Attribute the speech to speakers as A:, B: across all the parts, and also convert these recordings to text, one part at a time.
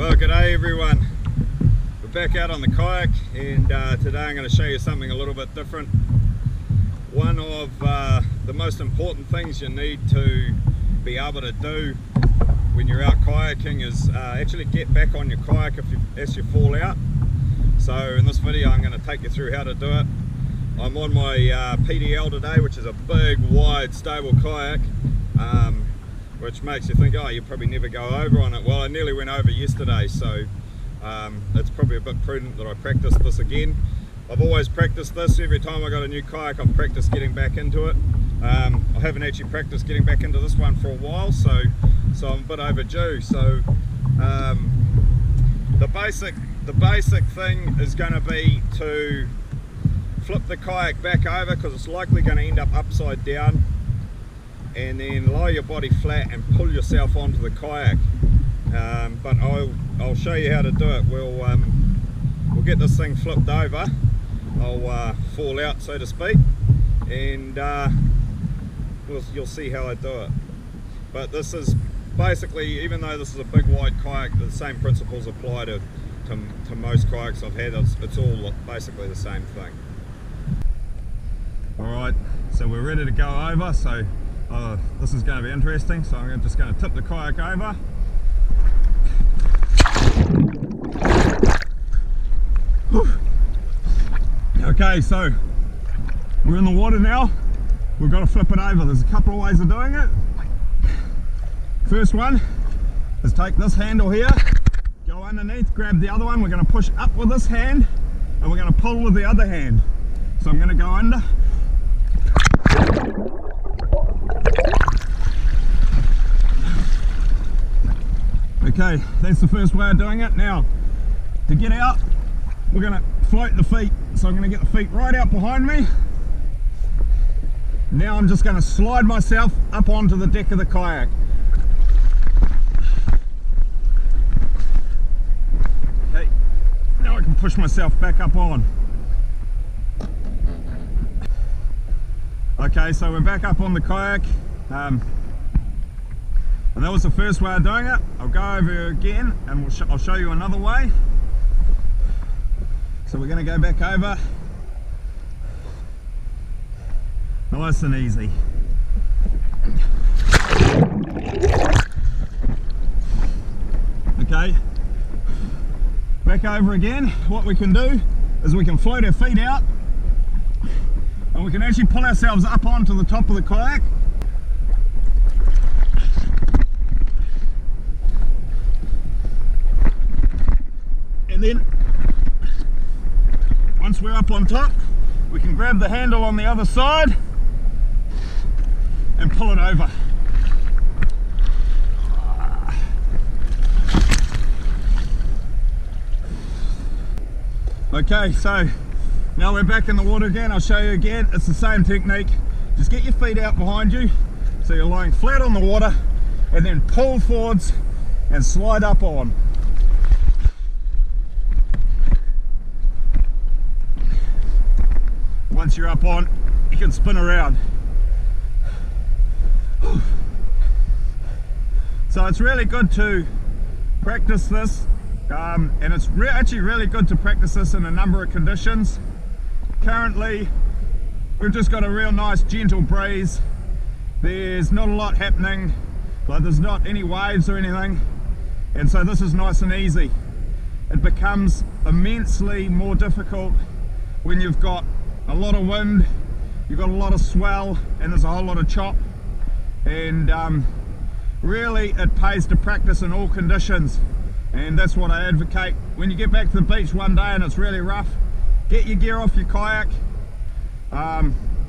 A: Well, g'day everyone. We're back out on the kayak, and today I'm going to show you something a little bit different. One of the most important things you need to be able to do when you're out kayaking is actually get back on your kayak as you fall out. So in this video I'm going to take you through how to do it. I'm on my PDL today, which is a big, wide, stable kayak, which makes you think, oh, you probably never go over on it. Well, I nearly went over yesterday, so it's probably a bit prudent that I practice this again. I've always practiced this. Every time I got a new kayak, I've practiced getting back into it. I haven't actually practiced getting back into this one for a while, so I'm a bit overdue. So the basic thing is going to be to flip the kayak back over, because it's likely going to end up upside down, and then lie your body flat and pull yourself onto the kayak. But I'll show you how to do it. We'll get this thing flipped over. I'll fall out, so to speak, and you'll see how I do it. But this is basically, even though this is a big wide kayak, the same principles apply to most kayaks I've had. It's all basically the same thing. Alright, so we're ready to go over. So this is going to be interesting. So I'm just going to tip the kayak over. Okay, so we're in the water now. We've got to flip it over. There's a couple of ways of doing it. First one is take this handle here, go underneath, grab the other one. We're going to push up with this hand, and we're going to pull with the other hand. So I'm going to go under. Okay, that's the first way of doing it. Now, to get out, we're going to float the feet. So I'm going to get the feet right out behind me. Now I'm just going to slide myself up onto the deck of the kayak. Okay, now I can push myself back up on. Okay, so we're back up on the kayak. And that was the first way of doing it. I'll go over again and I'll show you another way. So we're going to go back over. Nice and easy. Okay, back over again. What we can do is we can float our feet out, and we can actually pull ourselves up onto the top of the kayak. And then once we're up on top, we can grab the handle on the other side and pull it over. Okay, so now we're back in the water again. I'll show you again. It's the same technique. Just get your feet out behind you, so you're lying flat on the water, and then pull forwards and slide up on. Once you're up on, you can spin around. So it's really good to practice this, and it's actually really good to practice this in a number of conditions. Currently, we've just got a real nice gentle breeze. There's not a lot happening, like there's not any waves or anything, and so this is nice and easy. It becomes immensely more difficult when you've got a lot of wind, you've got a lot of swell, and there's a whole lot of chop. And really it pays to practice in all conditions, and that's what I advocate. When you get back to the beach one day and it's really rough, get your gear off your kayak.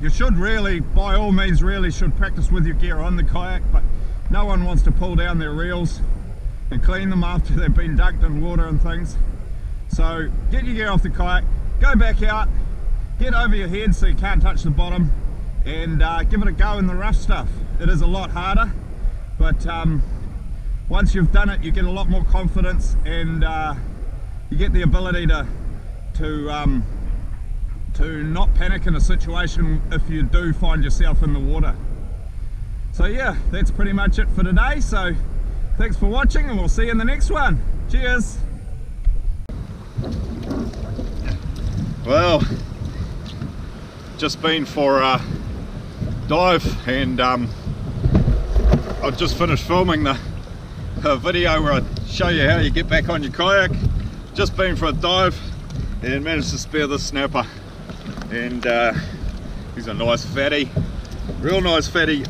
A: You should really, by all means, really should practice with your gear on the kayak, but no one wants to pull down their reels and clean them after they've been dunked in water and things. So get your gear off the kayak, go back out, get over your head so you can't touch the bottom, and give it a go in the rough stuff. It is a lot harder, but once you've done it, you get a lot more confidence, and you get the ability to not panic in a situation if you do find yourself in the water. So yeah, that's pretty much it for today. So Thanks for watching, and we'll see you in the next one. Cheers. Well, just been for a dive, and I've just finished filming the video where I show you how you get back on your kayak. Just been for a dive and managed to spare this snapper, and he's a nice fatty, real nice fatty.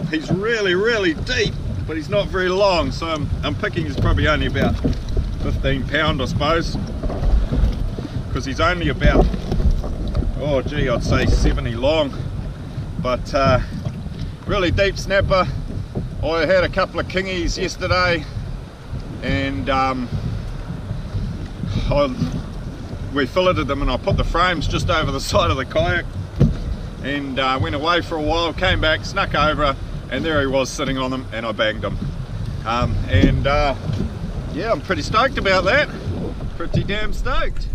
A: He's really deep, but he's not very long, so I'm picking he's probably only about 15 pound, I suppose, because he's only about, oh gee, I'd say 70 long, but really deep snapper. I had a couple of kingies yesterday, and we filleted them, and I put the frames just over the side of the kayak, and went away for a while, came back, snuck over, and there he was sitting on them, and I banged him. Yeah, I'm pretty stoked about that. Pretty damn stoked.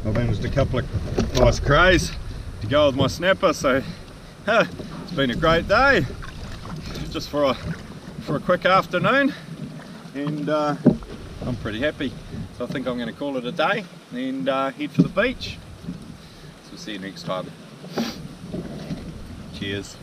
A: I've managed a couple of nice crays to go with my snapper, so it's been a great day, just for a quick afternoon, and I'm pretty happy. So I think I'm going to call it a day and head for the beach. So we'll see you next time. Cheers.